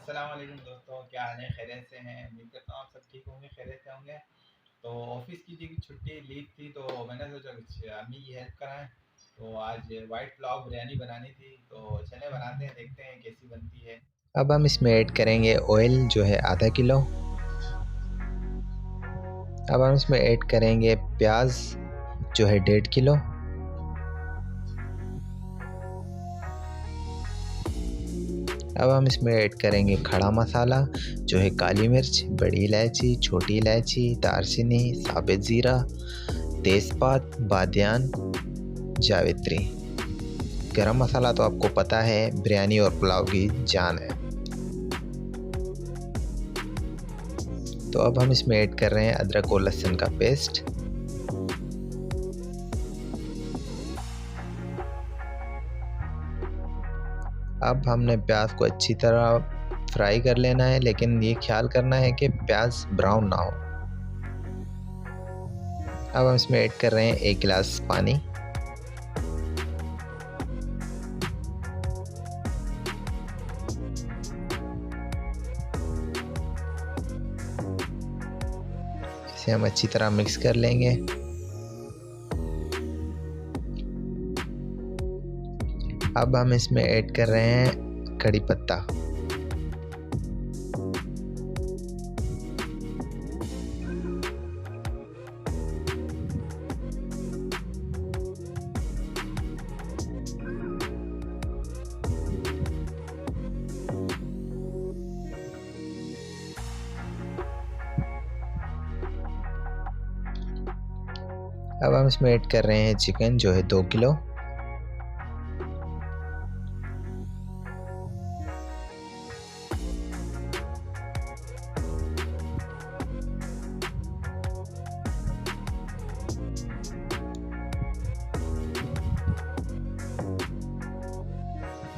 अस्सलाम वालेकुम दोस्तों, क्या हाल है? खैरियत से हैं? उम्मीद करता हूँ आप सब ठीक होंगे, खैरियत से होंगे। तो ऑफ़िस की थी, छुट्टी लीव थी, तो मैंने सोचा कुछ अम्मी की हेल्प कराएँ। तो आज वाइट पुलाव बिरयानी बनानी थी, तो चलें बनाते हैं, देखते हैं कैसी बनती है। अब हम इसमें ऐड करेंगे ऑयल जो है आधा किलो। अब हम इसमें ऐड करेंगे प्याज जो है 1.5 किलो। अब हम इसमें ऐड करेंगे खड़ा मसाला जो है काली मिर्च, बड़ी इलायची, छोटी इलायची, दालचीनी, साबित ज़ीरा, तेज़पात, बादियान, जावित्री। गरम मसाला तो आपको पता है बिरयानी और पुलाव की जान है। तो अब हम इसमें ऐड कर रहे हैं अदरक और लहसुन का पेस्ट। अब हमने प्याज को अच्छी तरह फ्राई कर लेना है, लेकिन ये ख्याल करना है कि प्याज ब्राउन ना हो। अब हम इसमें ऐड कर रहे हैं 1 गिलास पानी। इसे हम अच्छी तरह मिक्स कर लेंगे। अब हम इसमें ऐड कर रहे हैं कड़ी पत्ता। अब हम इसमें ऐड कर रहे हैं चिकन जो है 2 किलो।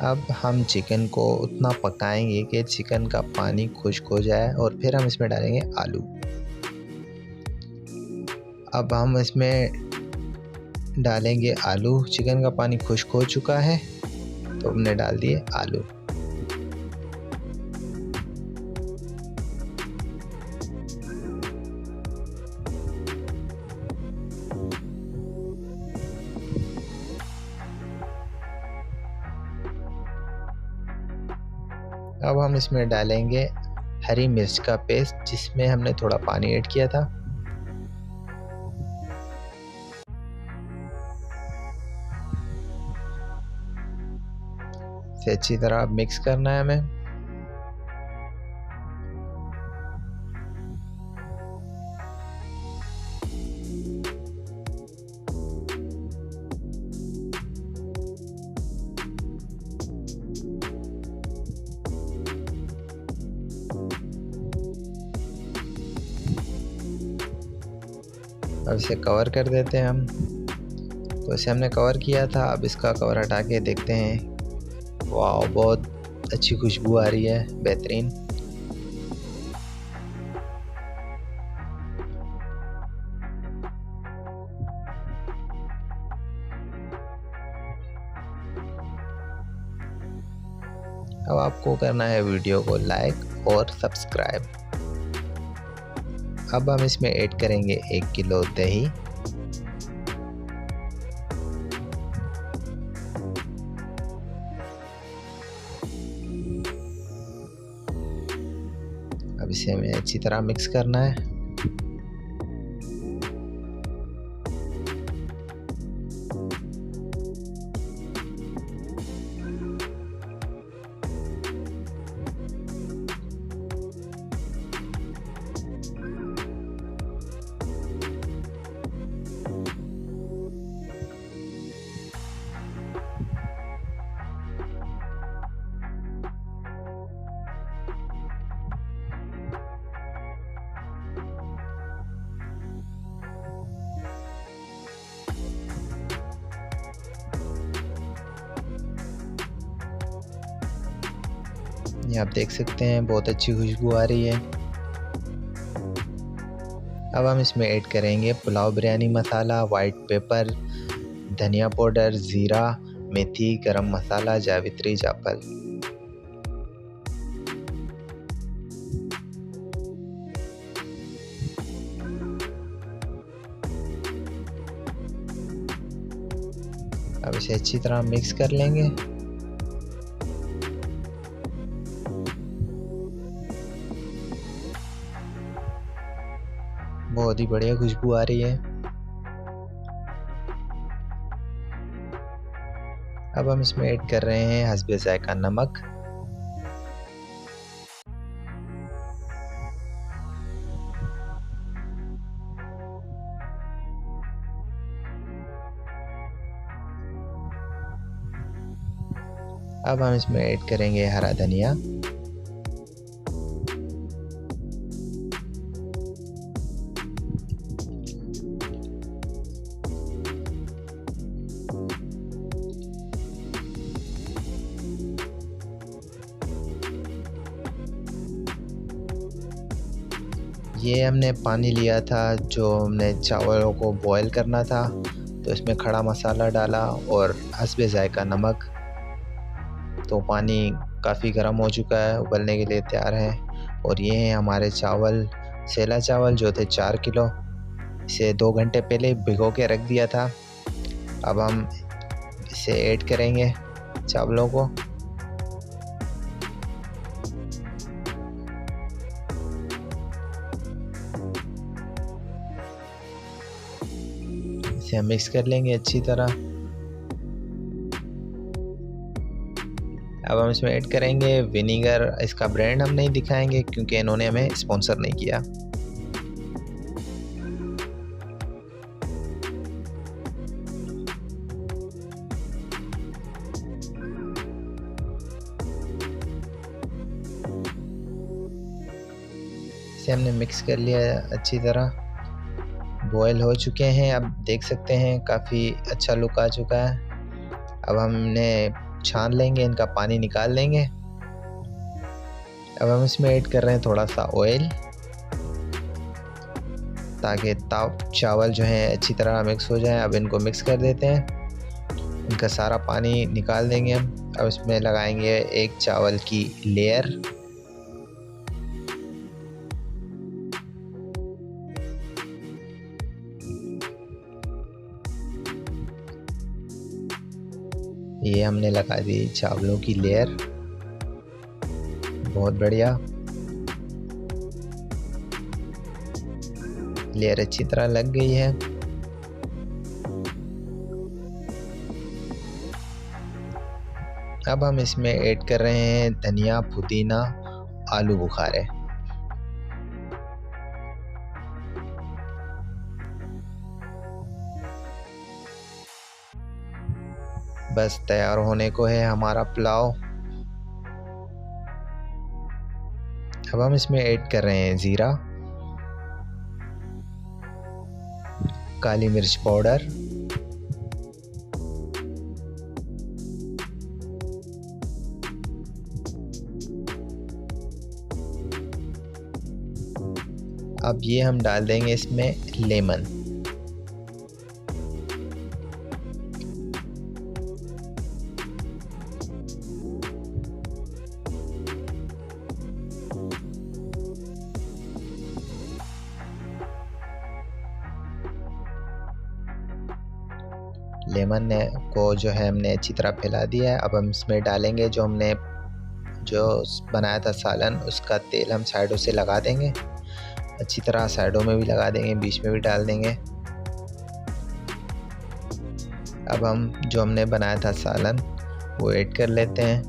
अब हम चिकन को उतना पकाएंगे कि चिकन का पानी खुश्क हो जाए और फिर हम इसमें डालेंगे आलू। अब हम इसमें डालेंगे आलू। चिकन का पानी खुश्क हो चुका है तो हमने डाल दिए आलू। अब हम इसमें डालेंगे हरी मिर्च का पेस्ट, जिसमें हमने थोड़ा पानी ऐड किया था। इसे अच्छी तरह मिक्स करना है हमें। अब इसे कवर कर देते हैं हम। तो इसे हमने कवर किया था, अब इसका कवर हटा के देखते हैं। वाह, बहुत अच्छी खुशबू आ रही है, बेहतरीन। अब आपको करना है वीडियो को लाइक और सब्सक्राइब। अब हम इसमें ऐड करेंगे 1 किलो दही। अब इसे हमें अच्छी तरह मिक्स करना है। ये आप देख सकते हैं, बहुत अच्छी खुशबू आ रही है। अब हम इसमें ऐड करेंगे पुलाव बिरयानी मसाला, वाइट पेपर, धनिया पाउडर, ज़ीरा, मेथी, गरम मसाला, जावित्री, जायफल। अब इसे अच्छी तरह मिक्स कर लेंगे। बहुत ही बढ़िया खुशबू आ रही है। अब हम इसमें ऐड कर रहे हैं हस्बे जायका नमक। अब हम इसमें ऐड करेंगे हरा धनिया। ये हमने पानी लिया था, जो हमने चावलों को बॉयल करना था, तो इसमें खड़ा मसाला डाला और हस्बे जायका नमक। तो पानी काफ़ी गर्म हो चुका है, उबलने के लिए तैयार है। और ये हैं हमारे चावल, सेला चावल जो थे 4 किलो। इसे 2 घंटे पहले भिगो के रख दिया था। अब हम इसे ऐड करेंगे चावलों को। इसे हम मिक्स कर लेंगे अच्छी तरह। अब हम इसमें ऐड करेंगे विनीगर। इसका ब्रांड हम नहीं दिखाएंगे क्योंकि इन्होंने हमें स्पॉन्सर नहीं किया। इसे हमने मिक्स कर लिया अच्छी तरह। बॉयल हो चुके हैं, अब देख सकते हैं काफ़ी अच्छा लुक आ चुका है। अब हमने छान लेंगे, इनका पानी निकाल लेंगे। अब हम इसमें ऐड कर रहे हैं थोड़ा सा ऑयल, ताकि चावल जो है अच्छी तरह मिक्स हो जाए। अब इनको मिक्स कर देते हैं, इनका सारा पानी निकाल देंगे हम। अब इसमें लगाएंगे एक चावल की लेयर। ये हमने लगा दी चावलों की लेयर। बहुत बढ़िया, लेयर अच्छी तरह लग गई है। अब हम इसमें ऐड कर रहे हैं धनिया, पुदीना, आलू बुखारे। बस तैयार होने को है हमारा पुलाव। अब हम इसमें ऐड कर रहे हैं जीरा, काली मिर्च पाउडर, अब ये हम डाल देंगे इसमें लेमन। लेमन को जो है हमने अच्छी तरह फैला दिया है। अब हम इसमें डालेंगे जो बनाया था सालन, उसका तेल हम साइडों से लगा देंगे अच्छी तरह। साइडों में भी लगा देंगे, बीच में भी डाल देंगे। अब हम जो हमने बनाया था सालन वो ऐड कर लेते हैं।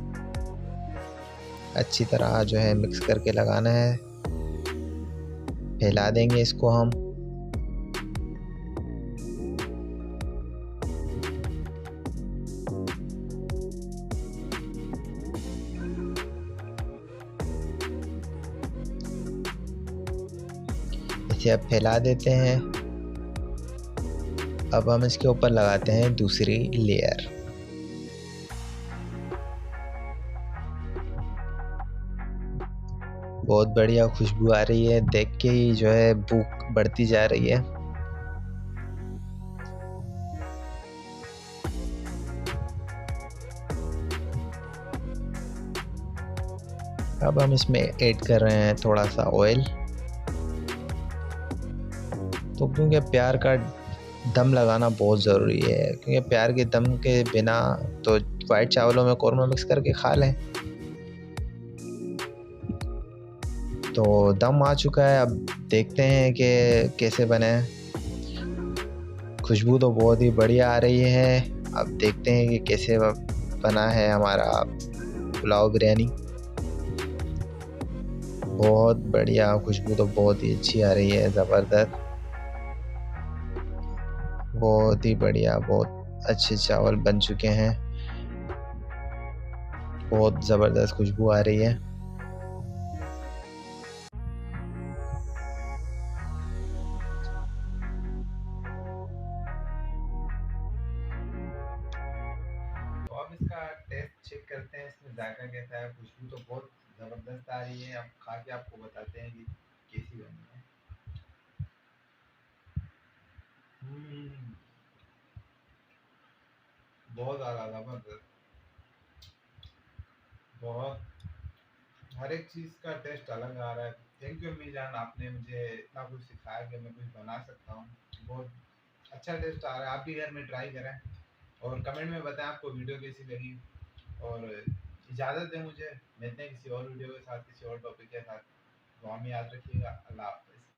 अच्छी तरह जो है मिक्स करके लगाना है, फैला देंगे इसको हम। इसे अब फैला देते हैं। अब हम इसके ऊपर लगाते हैं दूसरी लेयर। बहुत बढ़िया खुशबू आ रही है, देख के ही जो है भूख बढ़ती जा रही है। अब हम इसमें ऐड कर रहे हैं थोड़ा सा ऑयल। तो क्योंकि दम लगाना बहुत ज़रूरी है, क्योंकि प्यार के दम के बिना तो वाइट चावलों में कौरमा मिक्स करके खा लें। तो दम आ चुका है, अब देखते हैं कि कैसे बने हैं। खुशबू तो बहुत ही बढ़िया आ रही है। अब देखते हैं कि कैसे बना है हमारा पुलाव बिरयानी। बहुत बढ़िया, खुशबू तो बहुत ही अच्छी आ रही है, ज़बरदस्त। बहुत ही बढ़िया, बहुत अच्छे चावल बन चुके हैं। बहुत ज़बरदस्त खुशबू आ रही है। तो अब इसका टेस्ट चेक करते हैं, इसमें जायका कैसा है। खुशबू तो बहुत ज़बरदस्त आ रही है। अब खा के आपको बताते हैं कि कैसी बनी है। हम्म, बहुत ज़्यादा ज़बरदस्त। बहुत, हर एक चीज़ का टेस्ट अलग आ रहा है। थैंक यू अम्मी जान, आपने मुझे इतना कुछ सिखाया कि मैं कुछ बना सकता हूँ। बहुत अच्छा टेस्ट आ रहा है। आप भी घर में ट्राई करें और कमेंट में बताएं आपको वीडियो कैसी लगी। और इजाज़त दें मुझे, मिलते हैं किसी और वीडियो के साथ, किसी और टॉपिक के साथ। तो हमें याद रखिएगा। अल्लाह हाफ़िज़।